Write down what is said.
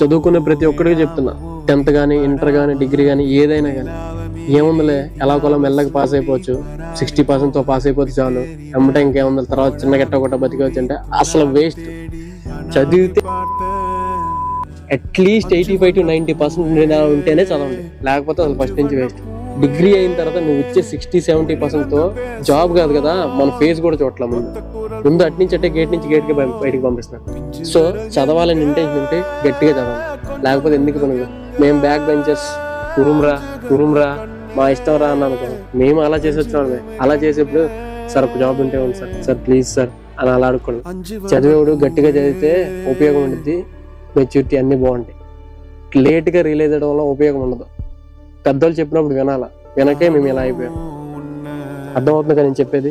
చదువుకునే ప్రతి ఒక్కడికి చెప్తున్నా, 10th కానీ ఇంటర్ కానీ డిగ్రీ కానీ ఏదైనా కానీ ఏముందిలే ఎలాగోలా మెల్లగా పాస్ అయిపోవచ్చు, 60%తో పాస్ అయిపోతే చాలు, ఎమ్మటే ఇంకేముంది తర్వాత చిన్న గట్ట ఒకట బతికొచ్చు అంటే అసలు వేస్ట్. చదివితే అట్లీస్ట్ 85 to 90% ఉంటేనే చదవండి, లేకపోతే అసలు ఫస్ట్ నుంచి వేస్ట్. డిగ్రీ అయిన తర్వాత నువ్వు ఇచ్చే 60-70%తో జాబ్ కాదు కదా, మన ఫేస్ కూడా చూడట్లా. ముందు అటు నుంచి అంటే గేట్ నుంచి గేట్కి బయటికి పంపిస్తున్నాను. సో చదవాలని ఇంటెన్షన్ ఉంటే గట్టిగా చదవాలి, లేకపోతే ఎందుకు పని. మేము బ్యాక్ బెంచర్స్ కురుమ్రా మా ఇష్టం రా అన్నాను కదా, మేము అలా చేసి వచ్చినామే. అలా చేసేప్పుడు సార్ ఒక జాబ్ ఉంటే ఉంది సార్ ప్లీజ్ సార్ అని అలా అడుక్కోండి. చదివేవాడు గట్టిగా చదివితే ఉపయోగం ఉంటుంది, మెచ్యూరిటీ అన్ని బాగుంటాయి. లేట్గా రిలీజ్ అవ్వడం వల్ల ఉపయోగం ఉండదు. పెద్దోళ్ళు చెప్పినప్పుడు వినాలా, వినకే మేము ఇలా అయిపోయాం. అర్థమవుతుంది కదా నేను చెప్పేది?